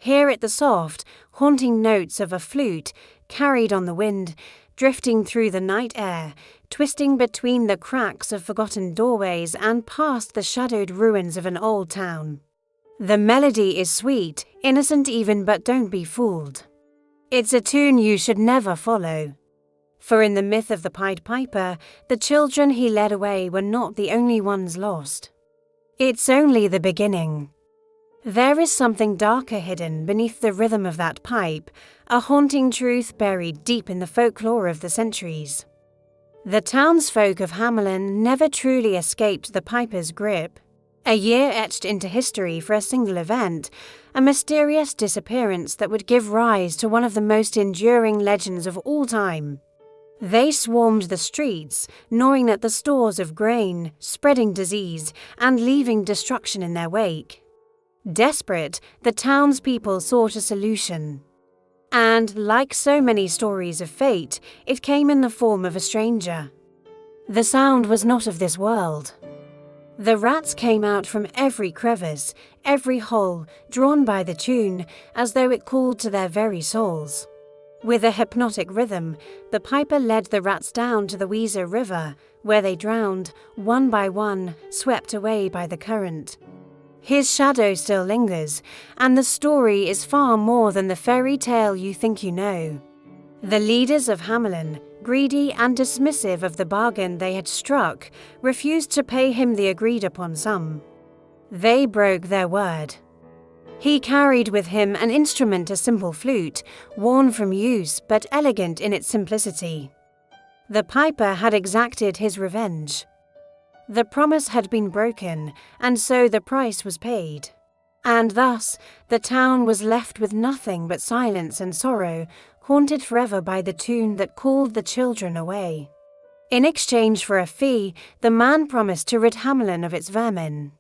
Hear it the soft, haunting notes of a flute, carried on the wind, drifting through the night air, twisting between the cracks of forgotten doorways and past the shadowed ruins of an old town. The melody is sweet, innocent even, but don't be fooled. It's a tune you should never follow. For in the myth of the Pied Piper, the children he led away were not the only ones lost. It's only the beginning. There is something darker hidden beneath the rhythm of that pipe, a haunting truth buried deep in the folklore of the centuries. The townsfolk of Hamelin never truly escaped the piper's grip. A year etched into history for a single event, a mysterious disappearance that would give rise to one of the most enduring legends of all time. They swarmed the streets, gnawing at the stores of grain, spreading disease, and leaving destruction in their wake. Desperate, the townspeople sought a solution. And, like so many stories of fate, it came in the form of a stranger. The sound was not of this world. The rats came out from every crevice, every hole, drawn by the tune, as though it called to their very souls. With a hypnotic rhythm, the piper led the rats down to the Weser River, where they drowned, one by one, swept away by the current. His shadow still lingers, and the story is far more than the fairy tale you think you know. The leaders of Hamelin, greedy and dismissive of the bargain they had struck, refused to pay him the agreed-upon sum. They broke their word. He carried with him an instrument, a simple flute, worn from use but elegant in its simplicity. The piper had exacted his revenge. The promise had been broken, and so the price was paid. And thus, the town was left with nothing but silence and sorrow, haunted forever by the tune that called the children away. In exchange for a fee, the man promised to rid Hamelin of its vermin.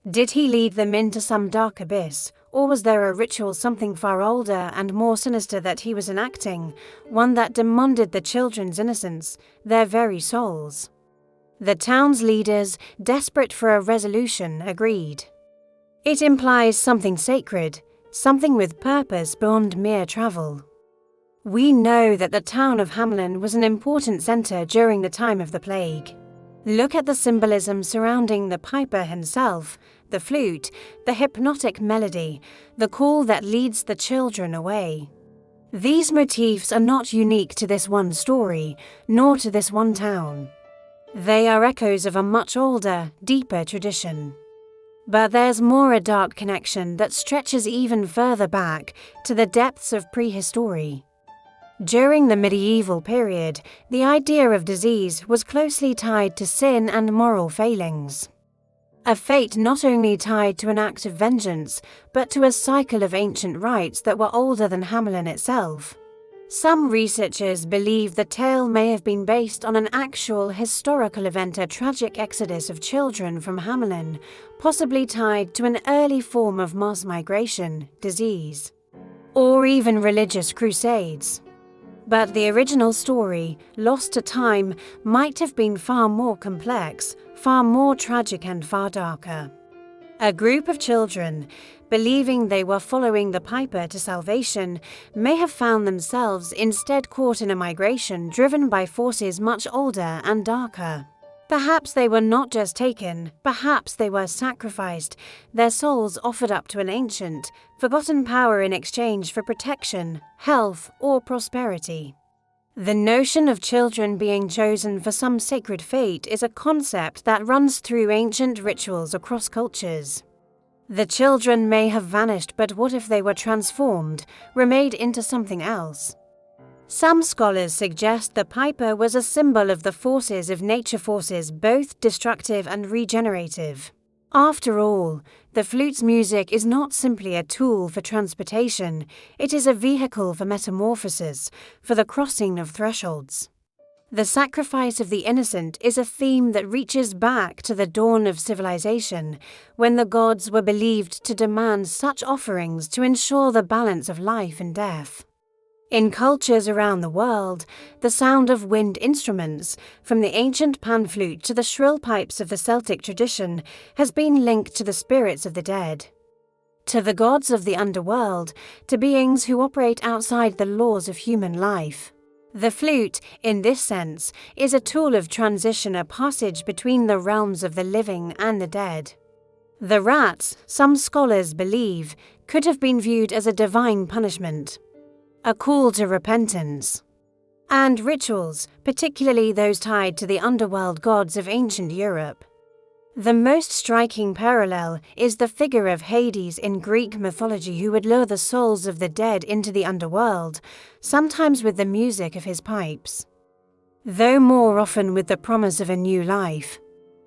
Did he lead them into some dark abyss, or was there a ritual, something far older and more sinister that he was enacting, one that demanded the children's innocence, their very souls? The town's leaders, desperate for a resolution, agreed. It implies something sacred, something with purpose beyond mere travel. We know that the town of Hamelin was an important centre during the time of the plague. Look at the symbolism surrounding the piper himself, the flute, the hypnotic melody, the call that leads the children away. These motifs are not unique to this one story, nor to this one town. They are echoes of a much older, deeper tradition. But there's more, a dark connection that stretches even further back to the depths of prehistory. During the medieval period, the idea of disease was closely tied to sin and moral failings. A fate not only tied to an act of vengeance, but to a cycle of ancient rites that were older than Hamelin itself. Some researchers believe the tale may have been based on an actual historical event, a tragic exodus of children from Hamelin, possibly tied to an early form of mass migration, disease, or even religious crusades. But the original story, lost to time, might have been far more complex, far more tragic and far darker. A group of children, believing they were following the piper to salvation, may have found themselves instead caught in a migration driven by forces much older and darker. Perhaps they were not just taken, perhaps they were sacrificed, their souls offered up to an ancient, forgotten power in exchange for protection, health, or prosperity. The notion of children being chosen for some sacred fate is a concept that runs through ancient rituals across cultures. The children may have vanished, but what if they were transformed, remade into something else? Some scholars suggest the piper was a symbol of the forces of nature, forces both destructive and regenerative. After all, the flute's music is not simply a tool for transportation, it is a vehicle for metamorphosis, for the crossing of thresholds. The sacrifice of the innocent is a theme that reaches back to the dawn of civilization, when the gods were believed to demand such offerings to ensure the balance of life and death. In cultures around the world, the sound of wind instruments, from the ancient pan flute to the shrill pipes of the Celtic tradition, has been linked to the spirits of the dead. to the gods of the underworld, to beings who operate outside the laws of human life. The flute, in this sense, is a tool of transition, a passage between the realms of the living and the dead. The rats, some scholars believe, could have been viewed as a divine punishment, a call to repentance, and rituals, particularly those tied to the underworld gods of ancient Europe. The most striking parallel is the figure of Hades in Greek mythology, who would lure the souls of the dead into the underworld, sometimes with the music of his pipes, though more often with the promise of a new life.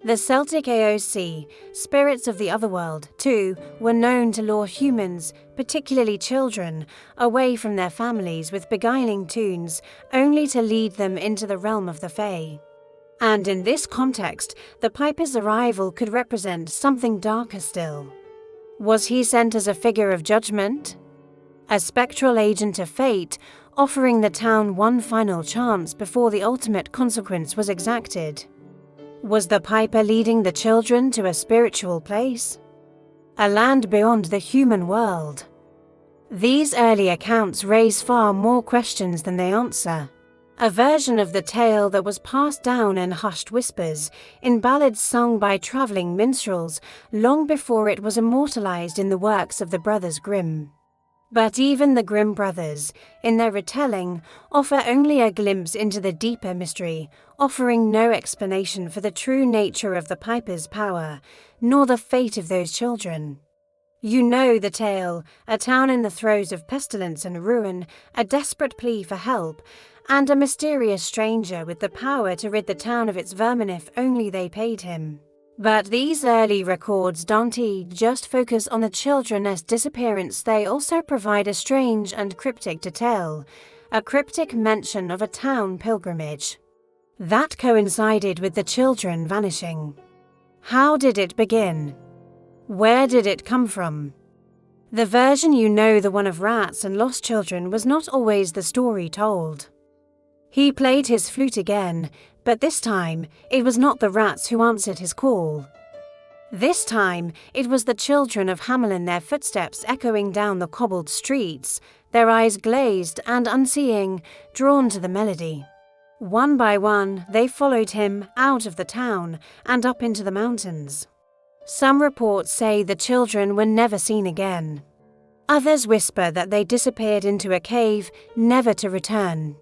The Celtic AOC, spirits of the otherworld, too, were known to lure humans, particularly children, away from their families with beguiling tunes, only to lead them into the realm of the Fae. And in this context, the piper's arrival could represent something darker still. Was he sent as a figure of judgment? A spectral agent of fate, offering the town one final chance before the ultimate consequence was exacted? Was the piper leading the children to a spiritual place? A land beyond the human world? These early accounts raise far more questions than they answer. A version of the tale that was passed down in hushed whispers, in ballads sung by travelling minstrels, long before it was immortalized in the works of the brothers Grimm. But even the Grimm brothers, in their retelling, offer only a glimpse into the deeper mystery, offering no explanation for the true nature of the piper's power, nor the fate of those children. You know the tale, a town in the throes of pestilence and ruin, a desperate plea for help, and a mysterious stranger with the power to rid the town of its vermin if only they paid him. But these early records don't just focus on the children's disappearance, they also provide a strange and cryptic detail, a cryptic mention of a town pilgrimage that coincided with the children vanishing. How did it begin? Where did it come from? The version you know, the one of rats and lost children, was not always the story told. He played his flute again, but this time it was not the rats who answered his call. This time it was the children of Hamelin, their footsteps echoing down the cobbled streets, their eyes glazed and unseeing, drawn to the melody. One by one they followed him out of the town and up into the mountains. Some reports say the children were never seen again. Others whisper that they disappeared into a cave, never to return.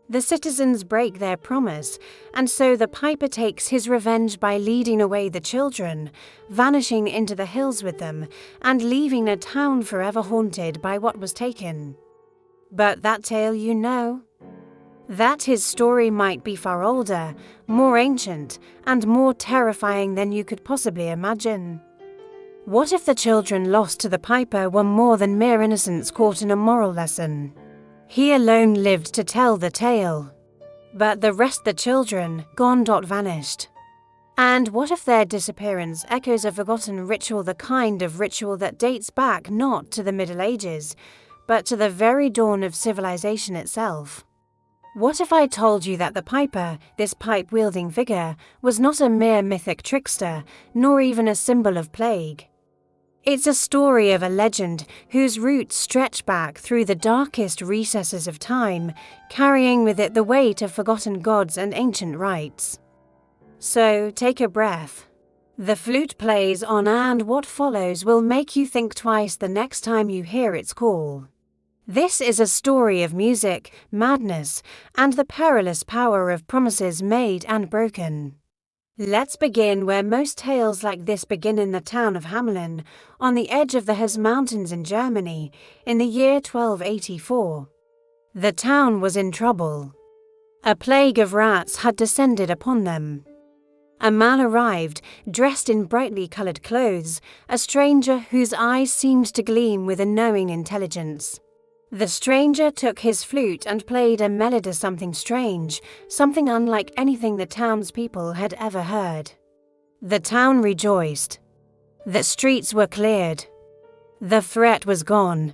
The citizens break their promise, and so the piper takes his revenge by leading away the children, vanishing into the hills with them, and leaving a town forever haunted by what was taken. But that tale you know? That his story might be far older, more ancient, and more terrifying than you could possibly imagine. What if the children lost to the piper were more than mere innocents caught in a moral lesson? He alone lived to tell the tale. But the rest, the children, gone, vanished. And what if their disappearance echoes a forgotten ritual, the kind of ritual that dates back not to the Middle Ages, but to the very dawn of civilization itself? What if I told you that the piper, this pipe-wielding figure, was not a mere mythic trickster, nor even a symbol of plague? It's a story of a legend whose roots stretch back through the darkest recesses of time, carrying with it the weight of forgotten gods and ancient rites. So take a breath. The flute plays on, and what follows will make you think twice the next time you hear its call. This is a story of music, madness, and the perilous power of promises made and broken. Let's begin where most tales like this begin, in the town of Hamelin, on the edge of the Hesse Mountains in Germany, in the year 1284. The town was in trouble. A plague of rats had descended upon them. A man arrived, dressed in brightly coloured clothes, a stranger whose eyes seemed to gleam with a knowing intelligence. The stranger took his flute and played a melody, something strange, something unlike anything the townspeople had ever heard. The town rejoiced. The streets were cleared. The threat was gone.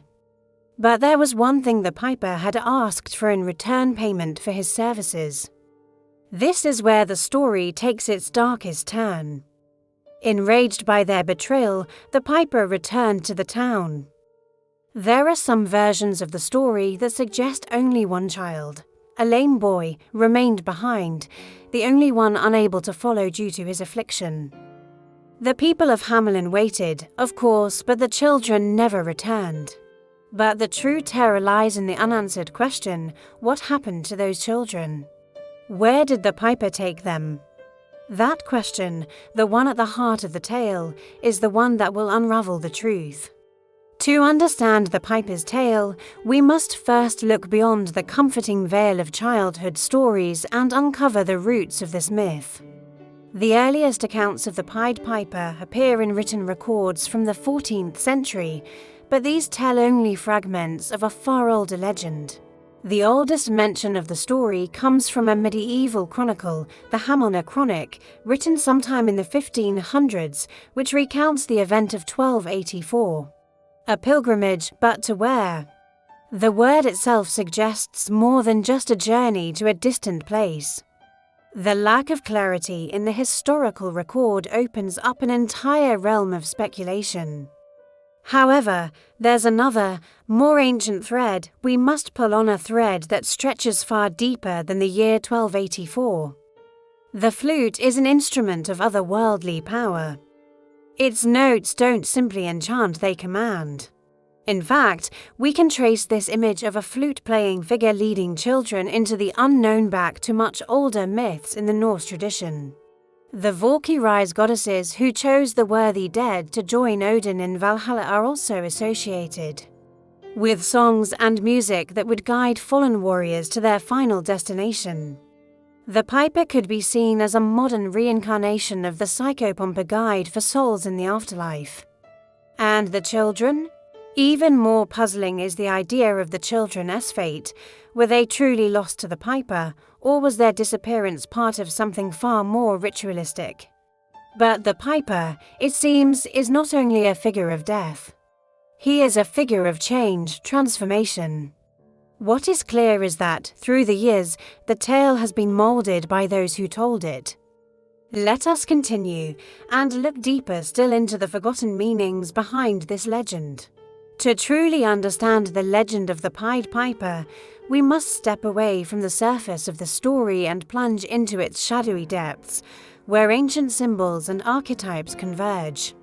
But there was one thing the piper had asked for in return: payment for his services. This is where the story takes its darkest turn. Enraged by their betrayal, the piper returned to the town. There are some versions of the story that suggest only one child, a lame boy, remained behind, the only one unable to follow due to his affliction. The people of Hamelin waited, of course, but the children never returned. But the true terror lies in the unanswered question, what happened to those children? Where did the piper take them? That question, the one at the heart of the tale, is the one that will unravel the truth. To understand the piper's tale, we must first look beyond the comforting veil of childhood stories and uncover the roots of this myth. The earliest accounts of the Pied Piper appear in written records from the 14th century, but these tell only fragments of a far older legend. The oldest mention of the story comes from a medieval chronicle, the Hamelner Chronic, written sometime in the 1500s, which recounts the event of 1284. A pilgrimage, but to where? The word itself suggests more than just a journey to a distant place. The lack of clarity in the historical record opens up an entire realm of speculation. However, there's another, more ancient thread. We must pull on a thread that stretches far deeper than the year 1284. The flute is an instrument of otherworldly power. Its notes don't simply enchant, they command. In fact, we can trace this image of a flute-playing figure leading children into the unknown back to much older myths in the Norse tradition. The Valkyries goddesses who chose the worthy dead to join Odin in Valhalla are also associated with songs and music that would guide fallen warriors to their final destination. The piper could be seen as a modern reincarnation of the psychopompa guide for souls in the afterlife. And the children? Even more puzzling is the idea of the children's fate. Were they truly lost to the piper, or was their disappearance part of something far more ritualistic? But the piper, it seems, is not only a figure of death. He is a figure of change, transformation. What is clear is that, through the years, the tale has been molded by those who told it. Let us continue and look deeper still into the forgotten meanings behind this legend. To truly understand the legend of the Pied Piper, we must step away from the surface of the story and plunge into its shadowy depths, where ancient symbols and archetypes converge.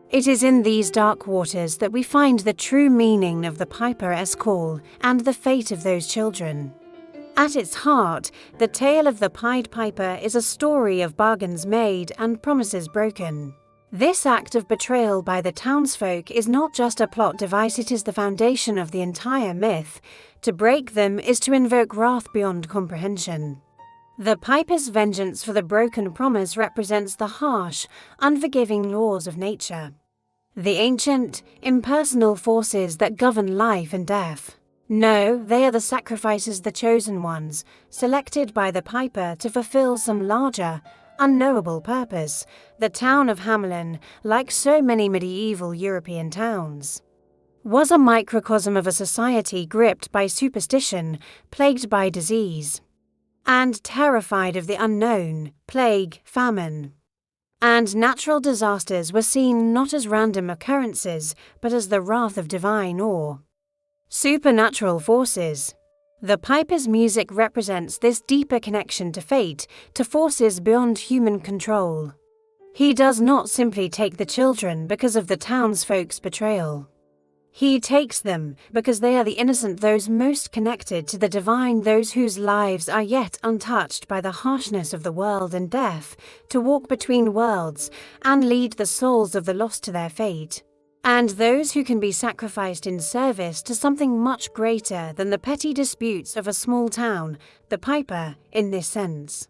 It is in these dark waters that we find the true meaning of the piper's call and the fate of those children. At its heart, the tale of the Pied Piper is a story of bargains made and promises broken. This act of betrayal by the townsfolk is not just a plot device, it is the foundation of the entire myth. To break them is to invoke wrath beyond comprehension. The piper's vengeance for the broken promise represents the harsh, unforgiving laws of nature. The ancient, impersonal forces that govern life and death. No, they are the sacrifices, the chosen ones, selected by the piper to fulfill some larger, unknowable purpose. The town of Hamelin, like so many medieval European towns, was a microcosm of a society gripped by superstition, plagued by disease, and terrified of the unknown, plague, famine. And natural disasters were seen not as random occurrences, but as the wrath of divine awe. Supernatural forces. The piper's music represents this deeper connection to fate, to forces beyond human control. He does not simply take the children because of the townsfolk's betrayal. He takes them because they are the innocent, those most connected to the divine, those whose lives are yet untouched by the harshness of the world and death, to walk between worlds and lead the souls of the lost to their fate. And those who can be sacrificed in service to something much greater than the petty disputes of a small town. The piper, in this sense,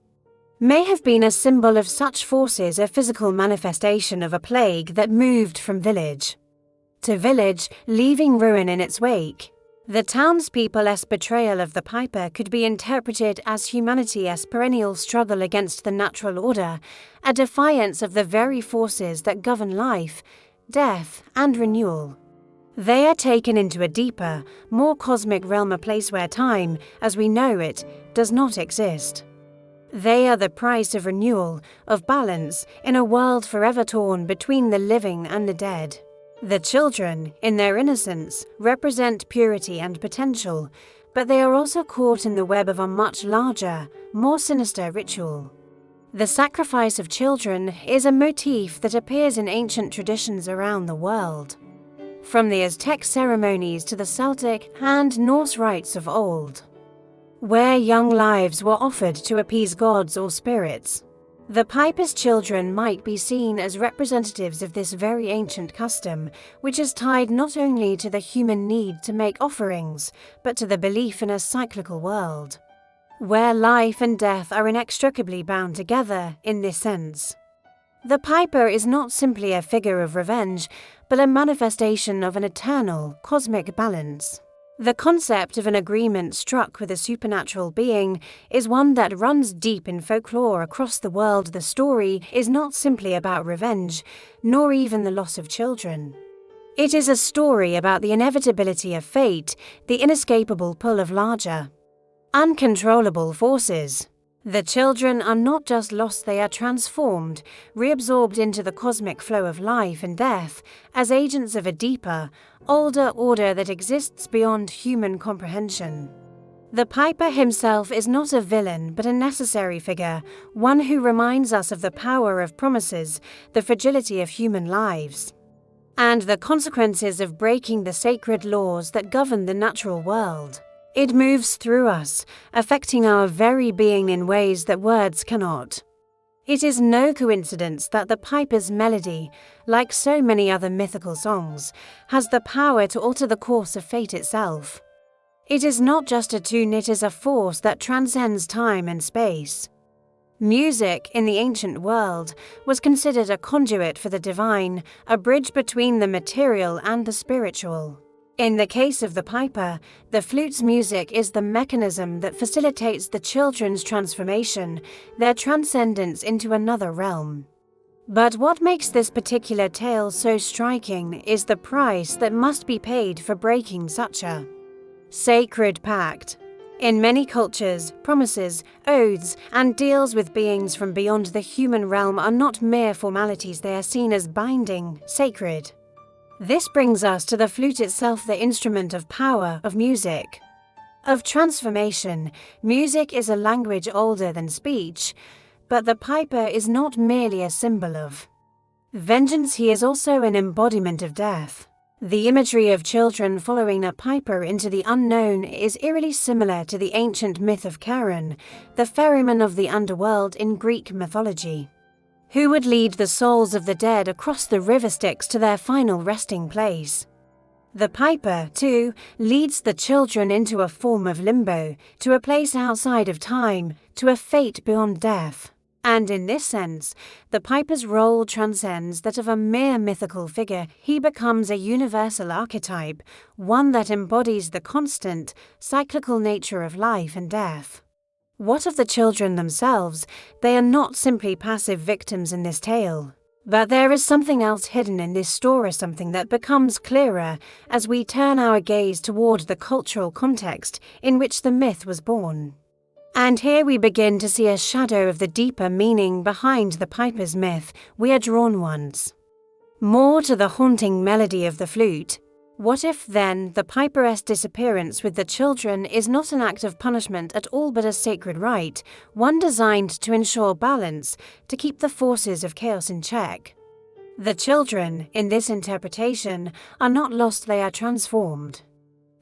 may have been a symbol of such forces, a physical manifestation of a plague that moved from village to village, leaving ruin in its wake. The townspeople's betrayal of the piper could be interpreted as humanity's perennial struggle against the natural order, a defiance of the very forces that govern life, death, and renewal. They are taken into a deeper, more cosmic realm, a place where time, as we know it, does not exist. They are the price of renewal, of balance, in a world forever torn between the living and the dead. The children, in their innocence, represent purity and potential, but they are also caught in the web of a much larger, more sinister ritual. The sacrifice of children is a motif that appears in ancient traditions around the world. From the Aztec ceremonies to the Celtic and Norse rites of old, where young lives were offered to appease gods or spirits. The piper's children might be seen as representatives of this very ancient custom, which is tied not only to the human need to make offerings, but to the belief in a cyclical world, where life and death are inextricably bound together in this sense. The piper is not simply a figure of revenge, but a manifestation of an eternal, cosmic balance. The concept of an agreement struck with a supernatural being is one that runs deep in folklore across the world. The story is not simply about revenge, nor even the loss of children. It is a story about the inevitability of fate, the inescapable pull of larger, uncontrollable forces. The children are not just lost, they are transformed, reabsorbed into the cosmic flow of life and death as agents of a deeper, older order that exists beyond human comprehension. The piper himself is not a villain but a necessary figure, one who reminds us of the power of promises, the fragility of human lives, and the consequences of breaking the sacred laws that govern the natural world. It moves through us, affecting our very being in ways that words cannot. It is no coincidence that the piper's melody, like so many other mythical songs, has the power to alter the course of fate itself. It is not just a tune, it is a force that transcends time and space. Music, in the ancient world, was considered a conduit for the divine, a bridge between the material and the spiritual. In the case of the piper, the flute's music is the mechanism that facilitates the children's transformation, their transcendence into another realm. But what makes this particular tale so striking is the price that must be paid for breaking such a sacred pact. In many cultures, promises, oaths, and deals with beings from beyond the human realm are not mere formalities, they are seen as binding, sacred. This brings us to the flute itself, the instrument of power, of music, of transformation. Music is a language older than speech, but the piper is not merely a symbol of vengeance, he is also an embodiment of death. The imagery of children following a piper into the unknown is eerily similar to the ancient myth of Charon, the ferryman of the underworld in Greek mythology, who would lead the souls of the dead across the river Styx to their final resting place. The piper, too, leads the children into a form of limbo, to a place outside of time, to a fate beyond death. And in this sense, the piper's role transcends that of a mere mythical figure. He becomes a universal archetype, one that embodies the constant, cyclical nature of life and death. What of the children themselves? They are not simply passive victims in this tale. But there is something else hidden in this story, something that becomes clearer as we turn our gaze toward the cultural context in which the myth was born. And here we begin to see a shadow of the deeper meaning behind the piper's myth. We are drawn once more to the haunting melody of the flute. What if, then, the piper's disappearance with the children is not an act of punishment at all but a sacred rite, one designed to ensure balance, to keep the forces of chaos in check? The children, in this interpretation, are not lost, they are transformed.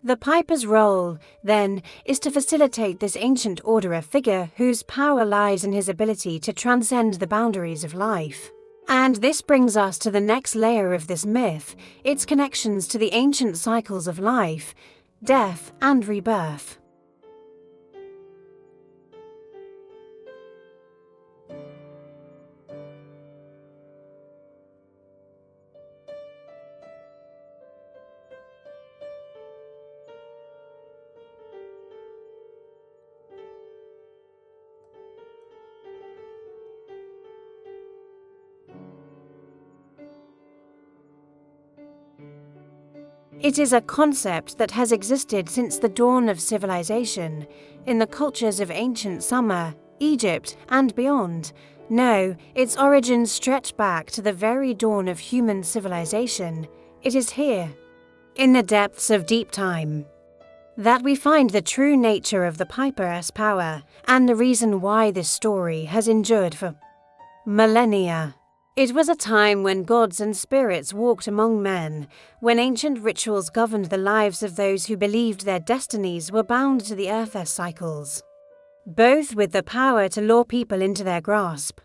The piper's role, then, is to facilitate this ancient order, a figure whose power lies in his ability to transcend the boundaries of life. And this brings us to the next layer of this myth, its connections to the ancient cycles of life, death, and rebirth. It is a concept that has existed since the dawn of civilization. In the cultures of ancient Sumer, Egypt, and beyond. No, its origins stretch back to the very dawn of human civilization. It is here, in the depths of deep time, that we find the true nature of the piper's power and the reason why this story has endured for millennia. It was a time when gods and spirits walked among men, when ancient rituals governed the lives of those who believed their destinies were bound to the earth's cycles, both with the power to lure people into their grasp,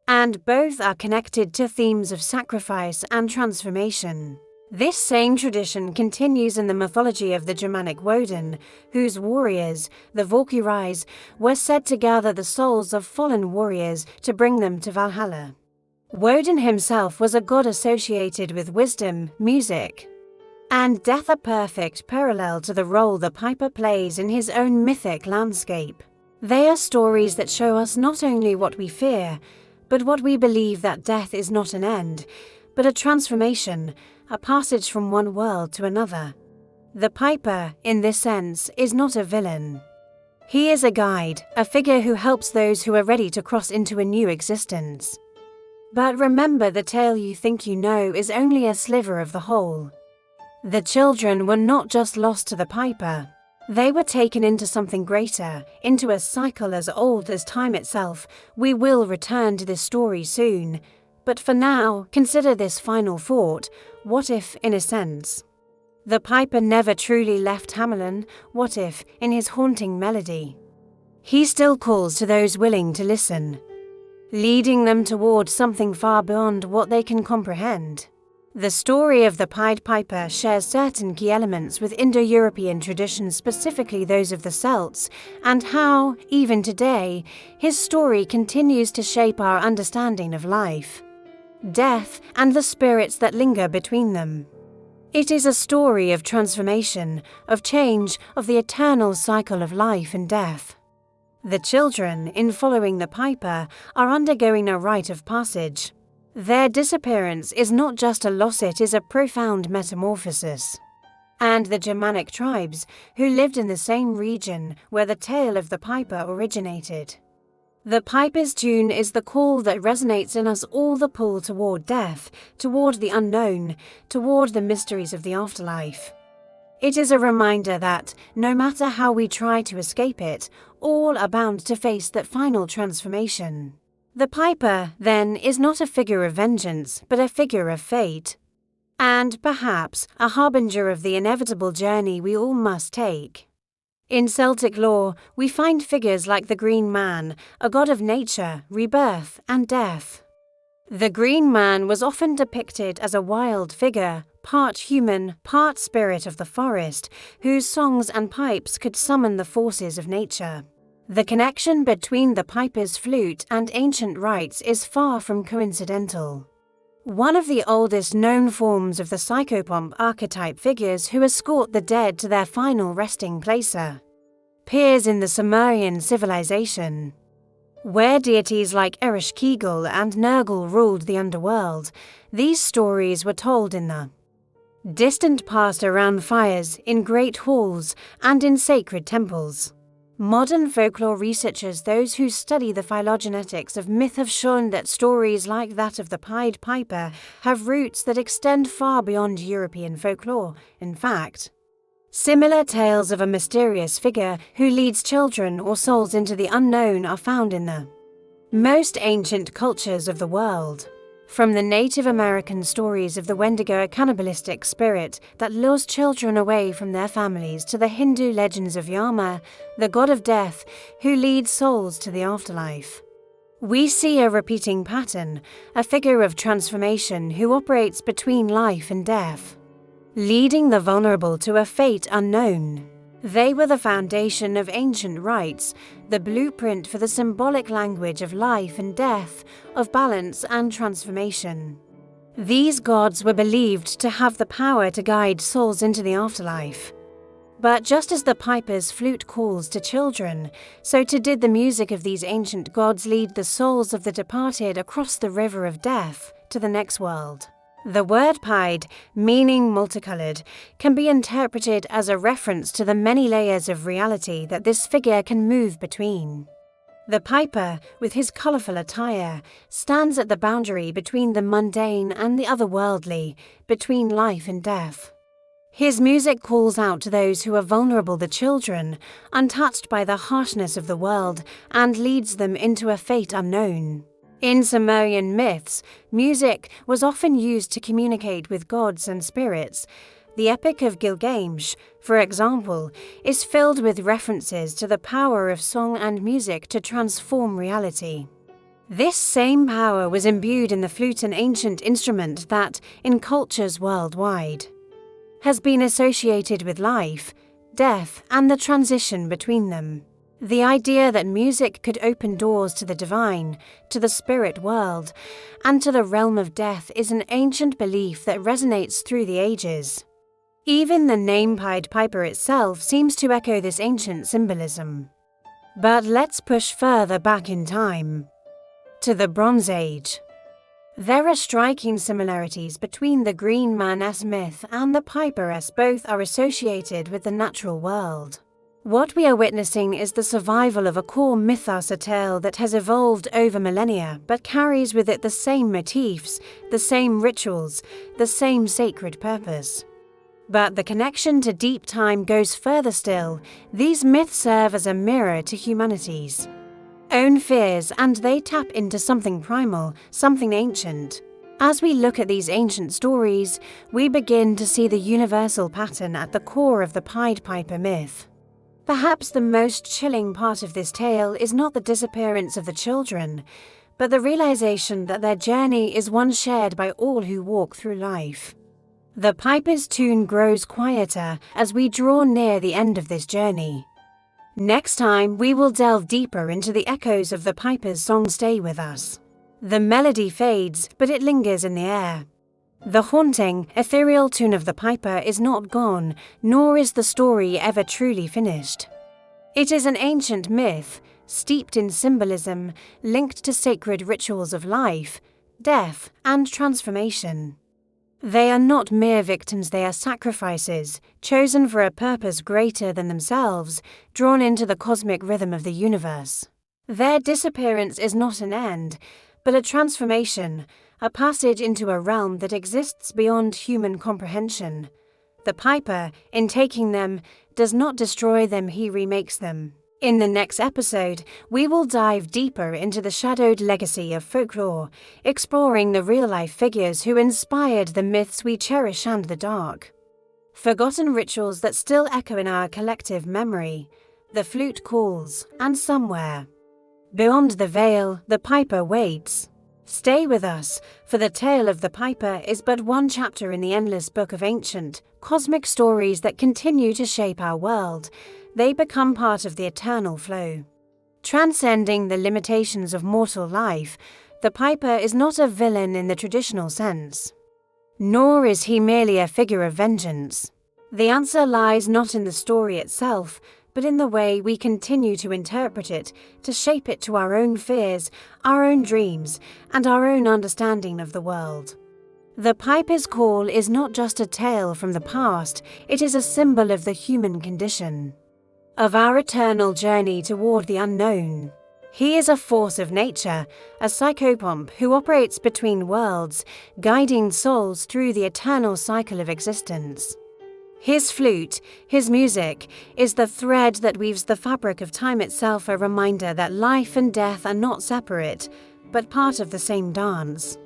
and both are connected to themes of sacrifice and transformation. This same tradition continues in the mythology of the Germanic Woden, whose warriors, the Valkyries, were said to gather the souls of fallen warriors to bring them to Valhalla. Woden himself was a god associated with wisdom, music, and death, a perfect parallel to the role the piper plays in his own mythic landscape. They are stories that show us not only what we fear, but what we believe, that death is not an end, but a transformation, a passage from one world to another. The piper, in this sense, is not a villain. He is a guide, a figure who helps those who are ready to cross into a new existence. But remember, the tale you think you know is only a sliver of the whole. The children were not just lost to the piper. They were taken into something greater, into a cycle as old as time itself. We will return to this story soon. But for now, consider this final thought. What if, in a sense, the piper never truly left Hamelin? What if, in his haunting melody, he still calls to those willing to listen, leading them toward something far beyond what they can comprehend? The story of the Pied Piper shares certain key elements with Indo-European traditions, specifically those of the Celts, and how, even today, his story continues to shape our understanding of life, death, and the spirits that linger between them. It is a story of transformation, of change, of the eternal cycle of life and death. The children, in following the piper, are undergoing a rite of passage. Their disappearance is not just a loss, it is a profound metamorphosis. And the Germanic tribes, who lived in the same region where the tale of the piper originated. The piper's tune is the call that resonates in us all, the pull toward death, toward the unknown, toward the mysteries of the afterlife. It is a reminder that, no matter how we try to escape it, all are bound to face that final transformation. The piper, then, is not a figure of vengeance, but a figure of fate, and perhaps a harbinger of the inevitable journey we all must take. In Celtic lore, we find figures like the Green Man, a god of nature, rebirth, and death. The Green Man was often depicted as a wild figure, part human, part spirit of the forest, whose songs and pipes could summon the forces of nature. The connection between the piper's flute and ancient rites is far from coincidental. One of the oldest known forms of the psychopomp archetype figures who escort the dead to their final resting place appears in the Sumerian civilization, where deities like Ereshkigal and Nergal ruled the underworld. These stories were told in the distant past around fires, in great halls, and in sacred temples. Modern folklore researchers, those who study the phylogenetics of myth, have shown that stories like that of the Pied Piper have roots that extend far beyond European folklore. In fact, similar tales of a mysterious figure who leads children or souls into the unknown are found in the most ancient cultures of the world. From the Native American stories of the Wendigo, a cannibalistic spirit that lures children away from their families, to the Hindu legends of Yama, the god of death, who leads souls to the afterlife. We see a repeating pattern, a figure of transformation who operates between life and death, leading the vulnerable to a fate unknown. They were the foundation of ancient rites, the blueprint for the symbolic language of life and death, of balance and transformation. These gods were believed to have the power to guide souls into the afterlife. But just as the piper's flute calls to children, so too did the music of these ancient gods lead the souls of the departed across the river of death to the next world. The word pied, meaning multicolored, can be interpreted as a reference to the many layers of reality that this figure can move between. The piper, with his colourful attire, stands at the boundary between the mundane and the otherworldly, between life and death. His music calls out to those who are vulnerable, the children, untouched by the harshness of the world, and leads them into a fate unknown. In Sumerian myths, music was often used to communicate with gods and spirits. The Epic of Gilgamesh, for example, is filled with references to the power of song and music to transform reality. This same power was imbued in the flute, an ancient instrument that, in cultures worldwide, has been associated with life, death, and the transition between them. The idea that music could open doors to the divine, to the spirit world, and to the realm of death is an ancient belief that resonates through the ages. Even the name Pied Piper itself seems to echo this ancient symbolism. But let's push further back in time, to the Bronze Age. There are striking similarities between the Green Man-esque myth and the Piper-esque. Both are associated with the natural world. What we are witnessing is the survival of a core mythos, a tale that has evolved over millennia but carries with it the same motifs, the same rituals, the same sacred purpose. But the connection to deep time goes further still. These myths serve as a mirror to humanity's own fears, and they tap into something primal, something ancient. As we look at these ancient stories, we begin to see the universal pattern at the core of the Pied Piper myth. Perhaps the most chilling part of this tale is not the disappearance of the children, but the realization that their journey is one shared by all who walk through life. The piper's tune grows quieter as we draw near the end of this journey. Next time, we will delve deeper into the echoes of the piper's song. Stay with us. The melody fades, but it lingers in the air. The haunting, ethereal tune of the piper is not gone, nor is the story ever truly finished. It is an ancient myth, steeped in symbolism, linked to sacred rituals of life, death, and transformation. They are not mere victims, they are sacrifices, chosen for a purpose greater than themselves, drawn into the cosmic rhythm of the universe. Their disappearance is not an end, but a transformation, a passage into a realm that exists beyond human comprehension. The piper, in taking them, does not destroy them, he remakes them. In the next episode, we will dive deeper into the shadowed legacy of folklore, exploring the real-life figures who inspired the myths we cherish and the dark, forgotten rituals that still echo in our collective memory. The flute calls, and somewhere beyond the veil, the piper waits. Stay with us, for the tale of the piper is but one chapter in the endless book of ancient, cosmic stories that continue to shape our world. They become part of the eternal flow. Transcending the limitations of mortal life, the piper is not a villain in the traditional sense. Nor is he merely a figure of vengeance. The answer lies not in the story itself, but in the way we continue to interpret it, to shape it to our own fears, our own dreams, and our own understanding of the world. The piper's call is not just a tale from the past, it is a symbol of the human condition, of our eternal journey toward the unknown. He is a force of nature, a psychopomp who operates between worlds, guiding souls through the eternal cycle of existence. His flute, his music, is the thread that weaves the fabric of time itself, a reminder that life and death are not separate, but part of the same dance.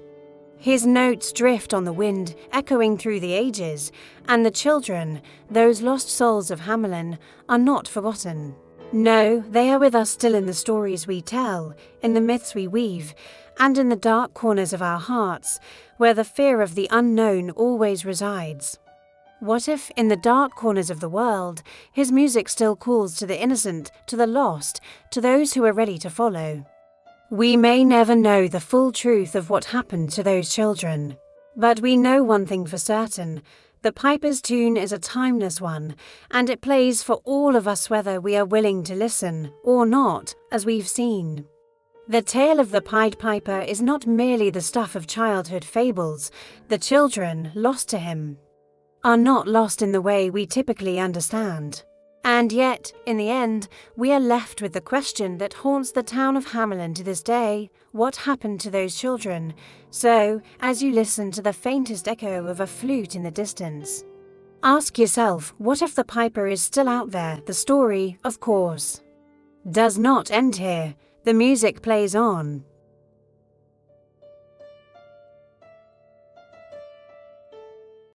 His notes drift on the wind, echoing through the ages, and the children, those lost souls of Hamelin, are not forgotten. No, they are with us still in the stories we tell, in the myths we weave, and in the dark corners of our hearts, where the fear of the unknown always resides. What if, in the dark corners of the world, his music still calls to the innocent, to the lost, to those who are ready to follow? We may never know the full truth of what happened to those children, but we know one thing for certain: the piper's tune is a timeless one, and it plays for all of us whether we are willing to listen or not, as we've seen. The tale of the Pied Piper is not merely the stuff of childhood fables. The children, lost to him, are not lost in the way we typically understand. And yet, in the end, we are left with the question that haunts the town of Hamelin to this day: what happened to those children? So, as you listen to the faintest echo of a flute in the distance, ask yourself, what if the piper is still out there? The story, of course, does not end here. The music plays on.